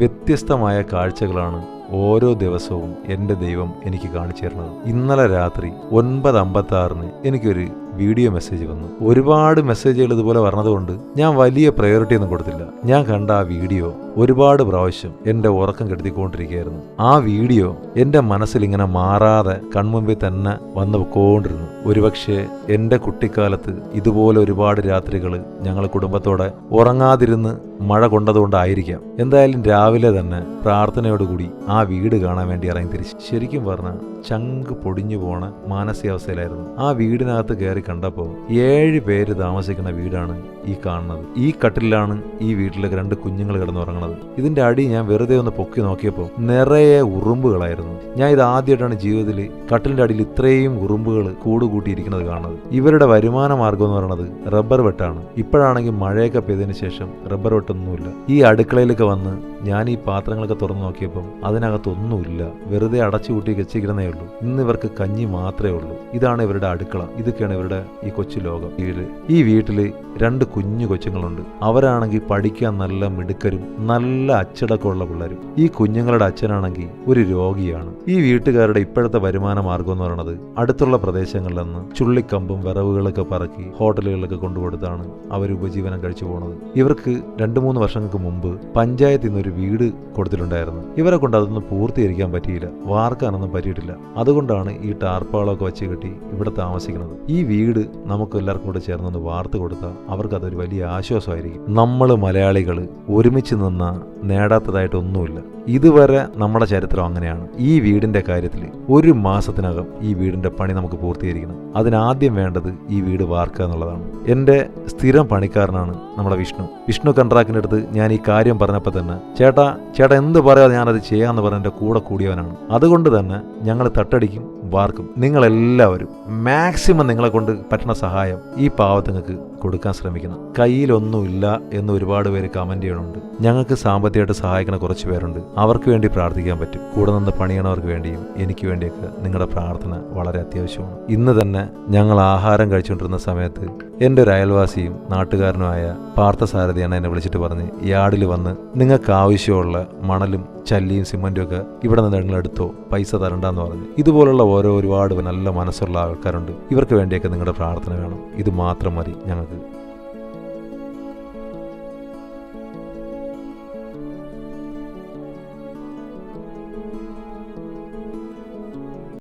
വ്യത്യസ്തമായ കാഴ്ചകളാണ് ഓരോ ദിവസവും എൻ്റെ ദൈവം എനിക്ക് കാണിച്ചു തരുന്നത്. ഇന്നലെ രാത്രി 9:56 എനിക്കൊരു വീഡിയോ മെസ്സേജ് വന്നു. ഒരുപാട് മെസ്സേജുകൾ ഇതുപോലെ പറഞ്ഞതുകൊണ്ട് ഞാൻ വലിയ പ്രയോറിറ്റി ഒന്നും കൊടുത്തില്ല. ഞാൻ കണ്ട ആ വീഡിയോ ഒരുപാട് പ്രാവശ്യം എൻ്റെ ഉറക്കം കെടുത്തിക്കൊണ്ടിരിക്കുകയായിരുന്നു. ആ വീഡിയോ എൻ്റെ മനസ്സിൽ ഇങ്ങനെ മാറാതെ കൺമുമ്പിൽ തന്നെ വന്നു പോയിക്കൊണ്ടിരുന്നു. ഒരുപക്ഷെ എൻ്റെ കുട്ടിക്കാലത്ത് ഇതുപോലെ ഒരുപാട് രാത്രികൾ ഞങ്ങൾ കുടുംബത്തോടെ ഉറങ്ങാതിരുന്ന് മഴ കൊണ്ടതുകൊണ്ടായിരിക്കാം. എന്തായാലും രാവിലെ തന്നെ പ്രാർത്ഥനയോടുകൂടി ആ വീട് കാണാൻ വേണ്ടി ഇറങ്ങി തിരിച്ചു. ശരിക്കും പറഞ്ഞാൽ ചങ്ക് പൊടിഞ്ഞു പോണ മാനസികാവസ്ഥയിലായിരുന്നു. ആ വീടിനകത്ത് കയറി കണ്ടപ്പോൾ 7 പേര് താമസിക്കുന്ന വീടാണ് ഈ കാണുന്നത്. ഈ കട്ടിലാണ് ഈ വീട്ടിലെ 2 കുഞ്ഞുങ്ങൾ കിടന്നുറങ്ങുന്നത്. ഇതിന്റെ അടി ഞാൻ വെറുതെ ഒന്ന് പൊക്കി നോക്കിയപ്പോൾ നിറയെ ഉറുമ്പുകളായിരുന്നു. ഞാൻ ഇത് ആദ്യമായിട്ടാണ് ജീവിതത്തിൽ കട്ടിലിന്റെ അടിയിൽ ഇത്രയും ഉറുമ്പുകൾ കൂടുകൂട്ടിയിരിക്കുന്നത് കാണുന്നത്. ഇവരുടെ വരുമാന മാർഗം എന്ന് പറയുന്നത് റബ്ബർ വെട്ടാണ്. ഇപ്പോഴാണെങ്കിൽ മഴയൊക്കെ പെയ്തതിനു ശേഷം റബ്ബർ വെട്ടൊന്നുമില്ല. ഈ അടുക്കളയിലൊക്കെ വന്ന് ഞാൻ ഈ പാത്രങ്ങളൊക്കെ തുറന്നു നോക്കിയപ്പോൾ അതിനകത്തൊന്നുമില്ല. വെറുതെ അടച്ചുകൂട്ടി വെച്ചിരിക്കുന്നേ ഉള്ളൂ. ഇന്ന് ഇവർക്ക് കഞ്ഞി മാത്രമേ ഉള്ളൂ. ഇതാണ് ഇവരുടെ അടുക്കള. ഇതൊക്കെയാണ് ഇവരുടെ ഈ കൊച്ചു ലോകം. ഈ വീട്ടില് 2 കുഞ്ഞു കൊച്ചുങ്ങളുണ്ട്. അവരാണെങ്കിൽ പഠിക്കാൻ നല്ല മിടുക്കരും നല്ല അച്ചടക്കമുള്ള പിള്ളേരും. ഈ കുഞ്ഞുങ്ങളുടെ അച്ഛനാണെങ്കിൽ ഒരു രോഗിയാണ്. ഈ വീട്ടുകാരുടെ ഇപ്പോഴത്തെ വരുമാന മാർഗം എന്ന് പറയുന്നത് അടുത്തുള്ള പ്രദേശങ്ങളിൽ നിന്ന് ചുള്ളിക്കമ്പും വിറവുകളൊക്കെ പറക്കി ഹോട്ടലുകളിലൊക്കെ കൊണ്ടുകൊടുത്താണ് അവർ ഉപജീവനം കഴിച്ചു പോകുന്നത്. ഇവർക്ക് 2-3 വർഷങ്ങൾക്ക് മുമ്പ് പഞ്ചായത്തിൽ നിന്ന് ഒരു വീട് കൊടുത്തിട്ടുണ്ടായിരുന്നു. ഇവരെ കൊണ്ട് അതൊന്നും പൂർത്തീകരിക്കാൻ പറ്റിയില്ല. വാർക്കാനൊന്നും പറ്റിയിട്ടില്ല. അതുകൊണ്ടാണ് ഈ ടാർപ്പാളൊക്കെ വെച്ച് കെട്ടി ഇവിടെ താമസിക്കുന്നത്. ഈ വീട് നമുക്ക് എല്ലാവർക്കും കൂടെ ചേർന്നൊന്ന് വാർത്ത് കൊടുത്താൽ അവർക്ക് അതൊരു വലിയ ആശ്വാസമായിരിക്കും. നമ്മൾ മലയാളികൾ ഒരുമിച്ച് നിന്ന നേടാത്തതായിട്ടൊന്നുമില്ല. ഇതുവരെ നമ്മുടെ ചരിത്രം അങ്ങനെയാണ്. ഈ വീടിന്റെ കാര്യത്തിൽ 1 മാസത്തിനകം ഈ വീടിന്റെ പണി നമുക്ക് പൂർത്തീകരിക്കണം. അതിനാദ്യം വേണ്ടത് ഈ വീട് വാർക്കുക എന്നുള്ളതാണ്. എൻ്റെ സ്ഥിരം പണിക്കാരനാണ് നമ്മുടെ വിഷ്ണു കൺട്രാക്ടിൻ്റെ അടുത്ത് ഞാൻ ഈ കാര്യം പറഞ്ഞപ്പോൾ തന്നെ ചേട്ടാ എന്ത് പറയാതെ ഞാനത് ചെയ്യാമെന്ന് പറഞ്ഞ എൻ്റെ കൂടെ കൂടിയവനാണ്. അതുകൊണ്ട് തന്നെ ഞങ്ങൾ തട്ടടിക്കും, വാർക്കും. നിങ്ങളെല്ലാവരും മാക്സിമം നിങ്ങളെ കൊണ്ട് പറ്റുന്ന സഹായം ഈ പാവത്തുങ്ങൾക്ക് കൊടുക്കാൻ ശ്രമിക്കണം. കയ്യിലൊന്നുമില്ല എന്ന് ഒരുപാട് പേര് കമന്റ് ചെയ്യണുണ്ട്. ഞങ്ങൾക്ക് സാമ്പത്തികമായിട്ട് സഹായിക്കുന്ന കുറച്ച് പേരുണ്ട്. അവർക്ക് വേണ്ടി പ്രാർത്ഥിക്കാൻ പറ്റും. കൂടെ നിന്ന് പണിയണവർക്ക് വേണ്ടിയും എനിക്ക് വേണ്ടിയൊക്കെ നിങ്ങളുടെ പ്രാർത്ഥന വളരെ അത്യാവശ്യമാണ്. ഇന്ന് തന്നെ ഞങ്ങൾ ആഹാരം കഴിച്ചുകൊണ്ടിരുന്ന സമയത്ത് എൻ്റെ ഒരു അയൽവാസിയും നാട്ടുകാരനുമായ പാർത്ഥസാരഥിയാണ് എന്നെ വിളിച്ചിട്ട് പറഞ്ഞ് യാർഡിൽ വന്ന് നിങ്ങൾക്ക് ആവശ്യമുള്ള മണലും ചല്ലിയും സിമന്റും ഒക്കെ ഇവിടെ നിന്ന് എടുത്തോ, പൈസ തരണ്ടെന്ന് പറഞ്ഞു. ഇതുപോലുള്ള ഒരുപാട് നല്ല മനസ്സുള്ള ആൾക്കാരുണ്ട്. ഇവർക്ക് വേണ്ടിയൊക്കെ നിങ്ങളുടെ പ്രാർത്ഥന വേണം. ഇത് മാത്രം മതി ഞങ്ങൾക്ക്.